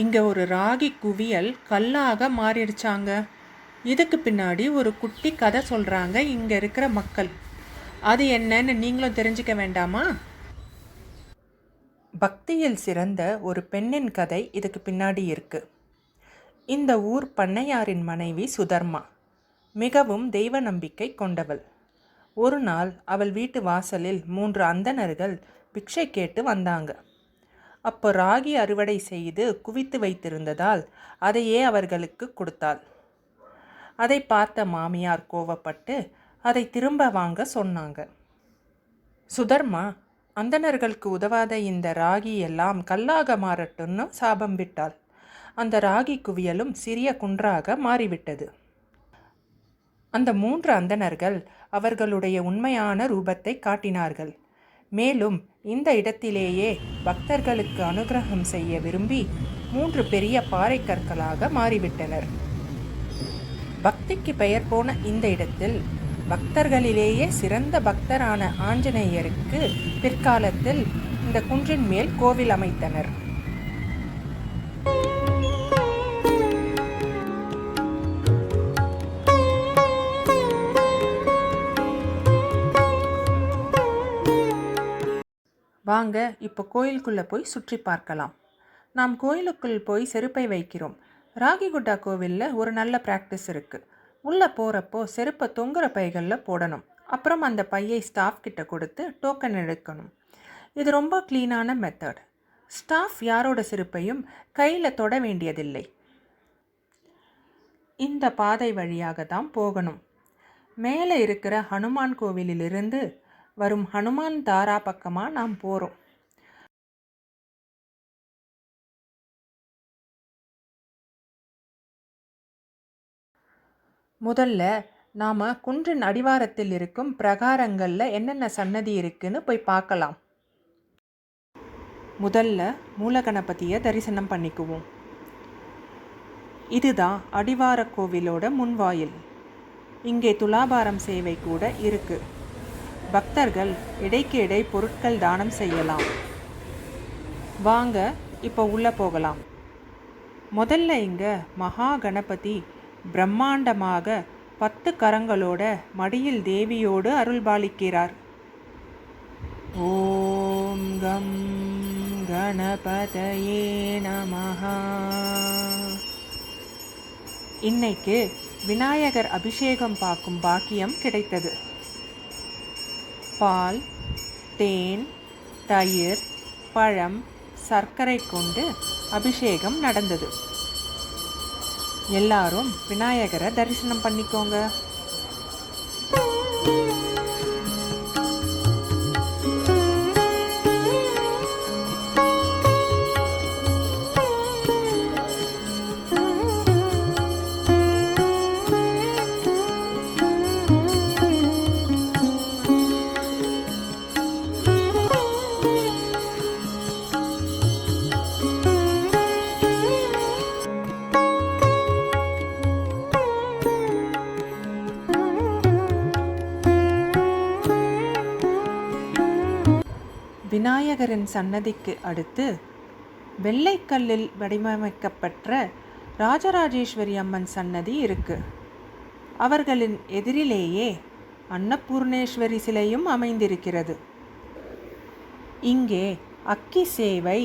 இங்கே ஒரு ராகி குவியல் கல்லாக மாறிடுச்சாங்க. இதுக்கு பின்னாடி ஒரு குட்டி கதை சொல்கிறாங்க இங்கே இருக்கிற மக்கள். அது என்னன்னு நீங்களும் தெரிஞ்சுக்க வேண்டாமா? பக்தியில் சிறந்த ஒரு பெண்ணின் கதை இதுக்கு பின்னாடி இருக்கு. இந்த ஊர் பண்ணையாரின் மனைவி சுதர்மா மிகவும் தெய்வ நம்பிக்கை கொண்டவள். ஒரு நாள் அவள் வீட்டு வாசலில் 3 அந்தணர்கள் பிக்ஷை கேட்டு வந்தாங்க. அப்போ ராகி அறுவடை செய்து குவித்து வைத்திருந்ததால் அதையே அவர்களுக்கு கொடுத்தாள். அதை பார்த்த மாமியார் கோவப்பட்டு அதை திரும்ப வாங்க சொன்னாங்க. சுதர்மா அந்தணர்களுக்கு உதவாத இந்த ராகி எல்லாம் கல்லாக மாறட்டும்னு சாபம் விட்டாள். அந்த ராகி குவியலும் சிறிய குன்றாக மாறிவிட்டது. அந்த 3 அந்தணர்கள் அவர்களுடைய உண்மையான ரூபத்தை காட்டினார்கள். மேலும் இந்த இடத்திலேயே பக்தர்களுக்கு அனுகிரகம் செய்ய விரும்பி 3 பெரிய பாறை கற்களாக மாறிவிட்டனர். பக்திக்கு பெயர் போன இந்த இடத்தில் பக்தர்களிலேயே சிறந்த பக்தரான ஆஞ்சநேயருக்கு பிற்காலத்தில் இந்த குன்றின் மேல் கோவில் அமைத்தனர். வாங்க இப்போ கோயிலுக்குள்ளே போய் சுற்றி பார்க்கலாம். நாம் கோயிலுக்குள் போய் செருப்பை வைக்கிறோம். ராகிகுட்டா கோவிலில் ஒரு நல்ல ப்ராக்டிஸ் இருக்குது. உள்ளே போகிறப்போ செருப்பை தொங்குற பைகளில் போடணும். அப்புறம் அந்த பையை ஸ்டாஃப் கிட்ட கொடுத்து டோக்கன் எடுக்கணும். இது ரொம்ப க்ளீனான மெத்தட். ஸ்டாஃப் யாரோட செருப்பையும் கையில் தொட வேண்டியதில்லை. இந்த பாதை வழியாக தான் போகணும். மேலே இருக்கிற ஹனுமான் கோவிலிலிருந்து வரும் ஹனுமான் தாரா பக்கமாக நாம் போகிறோம். முதல்ல நாம் குன்றின் அடிவாரத்தில் இருக்கும் பிரகாரங்களில் என்னென்ன சன்னதி இருக்குன்னு போய் பார்க்கலாம். முதல்ல மூலகணபதியை தரிசனம் பண்ணிக்குவோம். இதுதான் அடிவார கோவிலோட முன்வாயில். இங்கே துலாபாரம் சேவை கூட இருக்கு. பக்தர்கள் இடைக்கு இடை பொருட்கள் தானம் செய்யலாம். வாங்க இப்போ உள்ளே போகலாம். முதல்ல இங்கே மகா கணபதி பிரம்மாண்டமாக 10 கரங்களோட மடியில் தேவியோடு அருள்பாலிக்கிறார். ஓம் கம் கணபதயே நமஹா. இன்னைக்கு விநாயகர் அபிஷேகம் பார்க்கும் பாக்கியம் கிடைத்தது. பால், தேன், தயிர், பழம், சர்க்கரை கொண்டு அபிஷேகம் நடந்தது. எல்லாரும் விநாயகரை தரிசனம் பண்ணிக்கோங்க. விநாயகரின் சன்னதிக்கு அடுத்து வெள்ளைக்கல்லில் வடிவமைக்கப்பட்ட ராஜராஜேஸ்வரி அம்மன் சன்னதி இருக்கு. அவர்களின் எதிரிலேயே அன்னபூர்ணேஸ்வரி சிலையும் அமைந்திருக்கிறது. இங்கே அக்கி சேவை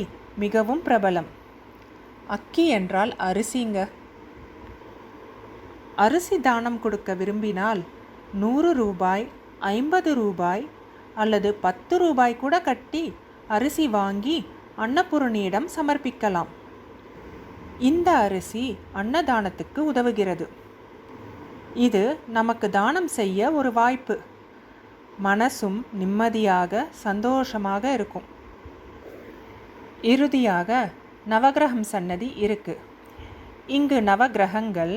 மிகவும் பிரபலம். அக்கி என்றால் அரிசிங்க. அரிசி தானம் கொடுக்க விரும்பினால் 100 ரூபாய், 50 ரூபாய் அல்லது 10 ரூபாய் கூட கட்டி அரிசி வாங்கி அன்னபூரணியிடம் சமர்ப்பிக்கலாம். இந்த அரிசி அன்னதானத்துக்கு உதவுகிறது. இது நமக்கு தானம் செய்ய ஒரு வாய்ப்பு. மனசும் நிம்மதியாக சந்தோஷமாக இருக்கும். இறுதியாக நவகிரகம் சன்னதி இருக்கு. இங்கு நவகிரகங்கள்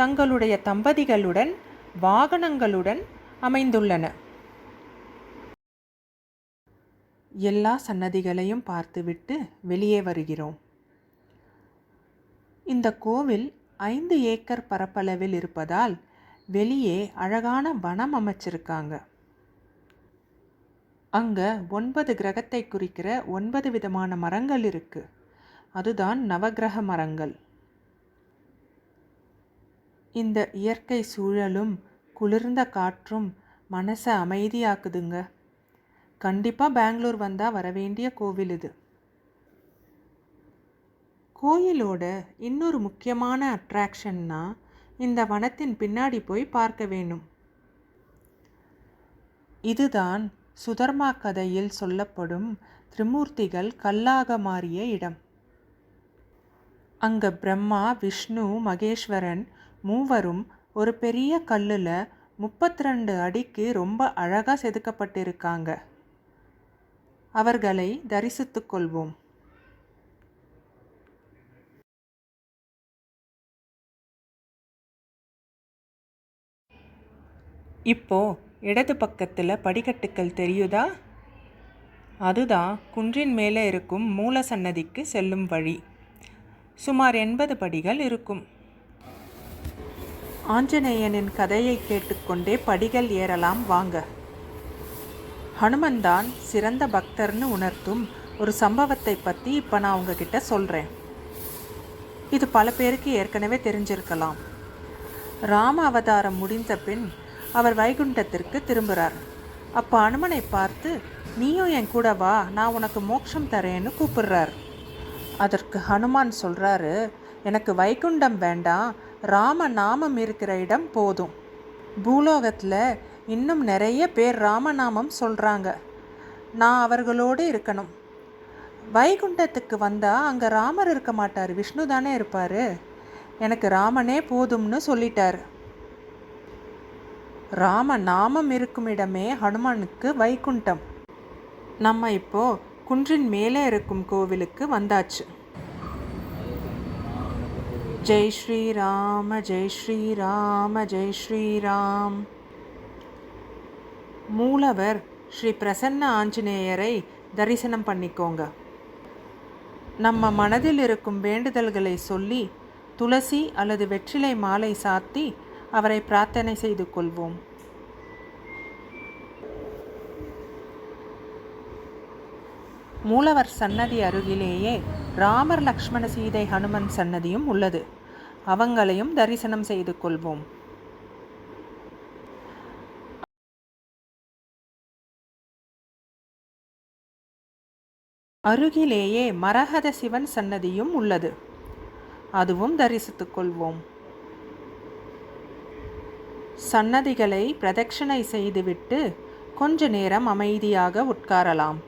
தங்களுடைய தம்பதிகளுடன் வாகனங்களுடன் அமைந்துள்ளன. எல்லா சன்னதிகளையும் பார்த்துவிட்டு வெளியே வருகிறோம். இந்த கோவில் 5 ஏக்கர் பரப்பளவில் இருப்பதால் வெளியே அழகான வனம் அமைச்சிருக்காங்க. அங்கே 9 கிரகத்தை குறிக்கிற 9 விதமான மரங்கள் இருக்குது. அதுதான் நவக்கிரக மரங்கள். இந்த இயற்கை சூழலும் குளிர்ந்த காற்றும் மனசை அமைதியாக்குதுங்க. கண்டிப்பாக பெங்களூர் வந்தால் வரவேண்டிய கோவில் இது. கோயிலோட இன்னொரு முக்கியமான அட்ராக்ஷன்னா இந்த வனத்தின் பின்னாடி போய் பார்க்க வேணும். இதுதான் சுதர்மா கதையில் சொல்லப்படும் திரிமூர்த்திகள் கல்லாக மாறிய இடம். அங்கே பிரம்மா, விஷ்ணு, மகேஸ்வரன் மூவரும் ஒரு பெரிய கல்லில் 32 அடிக்கு ரொம்ப அழகாக செதுக்கப்பட்டிருக்காங்க. அவர்களை தரிசித்துக் கொள்வோம். இப்போ இடது பக்கத்தில் படிக்கட்டுக்கள் தெரியுதா? அதுதான் குன்றின் மேலே இருக்கும் மூல சன்னதிக்கு செல்லும் வழி. சுமார் 80 படிகள் இருக்கும். ஆஞ்சநேயனின் கதையை கேட்டுக்கொண்டே படிகள் ஏறலாம் வாங்க. ஹனுமன்தான் சிறந்த பக்தர்னு உணர்த்தும் ஒரு சம்பவத்தை பற்றி இப்போ நான் உங்ககிட்ட சொல்கிறேன். இது பல பேருக்கு ஏற்கனவே தெரிஞ்சிருக்கலாம். ராம அவதாரம் முடிந்த பின் அவர் வைகுண்டத்திற்கு திரும்புகிறார். அப்போ அனுமனை பார்த்து, நீயும் என் கூட வா, நான் உனக்கு மோட்சம் தரேன்னு கூப்பிடுறார். அதற்கு ஹனுமான் சொல்கிறாரு, எனக்கு வைகுண்டம் வேண்டாம், ராம நாமம் இருக்கிற இடம் போதும். பூலோகத்தில் இன்னும் நிறைய பேர் ராமநாமம் சொல்கிறாங்க, நான் அவர்களோடு இருக்கணும். வைகுண்டத்துக்கு வந்தால் அங்கே ராமர் இருக்க மாட்டார், விஷ்ணு தானே இருப்பார். எனக்கு ராமனே போதும்னு சொல்லிட்டார். ராம நாமம் இருக்கும் இடமே ஹனுமானுக்கு வைகுண்டம். நம்ம இப்போது குன்றின் மேலே இருக்கும் கோவிலுக்கு வந்தாச்சு. ஜெய் ஸ்ரீராம ஜெய் ஸ்ரீராம ஜெய் ஸ்ரீராம். மூலவர் ஸ்ரீ பிரசன்ன ஆஞ்சநேயரை தரிசனம் பண்ணிக்கோங்க. நம்ம மனதில் இருக்கும் வேண்டுதல்களை சொல்லி துளசி அல்லது வெற்றிலை மாலை சாத்தி அவரை பிரார்த்தனை செய்து கொள்வோம். மூலவர் சன்னதி அருகிலேயே ராமர், லக்ஷ்மண, சீதை, ஹனுமன் சன்னதியும் உள்ளது. அவங்களையும் தரிசனம் செய்து கொள்வோம். அருகிலேயே மரகத சிவன் சன்னதியும் உள்ளது. அதுவும் தரிசித்துக் கொள்வோம். சன்னதிகளை பிரதட்சணை செய்துவிட்டு கொஞ்ச நேரம் அமைதியாக உட்காரலாம்.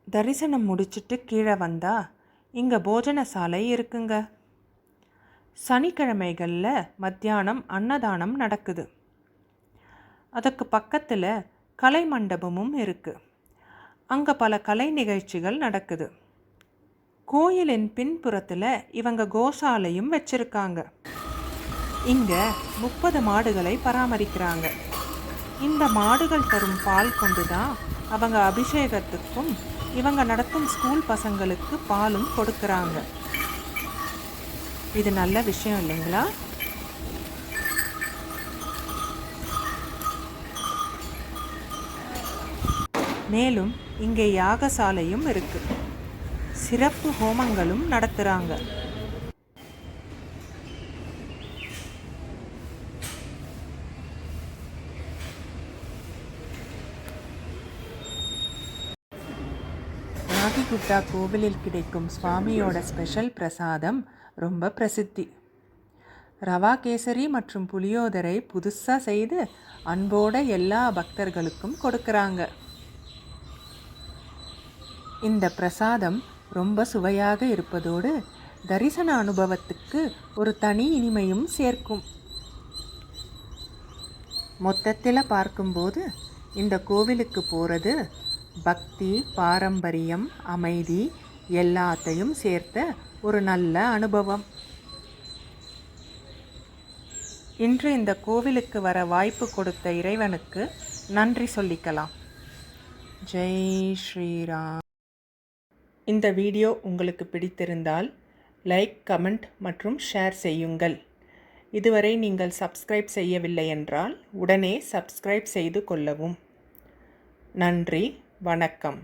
தரிசனம் முடிச்சுட்டு கீழே வந்தால் இங்கே போஜன சாலை இருக்குங்க. சனிக்கிழமைகளில் மத்தியானம் அன்னதானம் நடக்குது. அதுக்கு பக்கத்தில் கலை மண்டபமும் இருக்குது. அங்கே பல கலை நிகழ்ச்சிகள் நடக்குது. கோயிலின் பின்புறத்தில் இவங்க கோசாலையும் வச்சுருக்காங்க. இங்கே 30 மாடுகளை பராமரிக்கிறாங்க. இந்த மாடுகள் தரும் பால் கொண்டு தான் அவங்க அபிஷேகத்துக்கும் இவங்க நடத்தும் ஸ்கூல் பசங்களுக்கு பாலும் கொடுக்குறாங்க. இது நல்ல விஷயம் இல்லைங்களா? மேலும் இங்கே யாகசாலையும் இருக்கு. சிறப்பு ஹோமங்களும் நடத்துகிறாங்க. ராகிகுட்டா கோவிலில் கிடைக்கும் சுவாமியோட ஸ்பெஷல் பிரசாதம் ரொம்ப பிரசித்தி. ரவா கேசரி மற்றும் புளியோதரை புதுசாக செய்து அன்போட எல்லா பக்தர்களுக்கும் கொடுக்குறாங்க. இந்த பிரசாதம் ரொம்ப சுவையாக இருப்பதோடு தரிசன அனுபவத்துக்கு ஒரு தனி இனிமையும் சேர்க்கும். மொத்தத்தில் பார்க்கும்போது இந்த கோவிலுக்கு போகிறது பக்தி, பாரம்பரியம், அமைதி எல்லாத்தையும் சேர்த்த ஒரு நல்ல அனுபவம். இன்று இந்த கோவிலுக்கு வர வாய்ப்பு கொடுத்த இறைவனுக்கு நன்றி சொல்லிக்கலாம். ஜெய் ஸ்ரீராம். இந்த வீடியோ உங்களுக்கு பிடித்திருந்தால் லைக், கமெண்ட் மற்றும் ஷேர் செய்யுங்கள். இதுவரை நீங்கள் சப்ஸ்கிரைப் செய்யவில்லை என்றால் உடனே சப்ஸ்கிரைப் செய்து கொள்ளவும். நன்றி, வணக்கம்.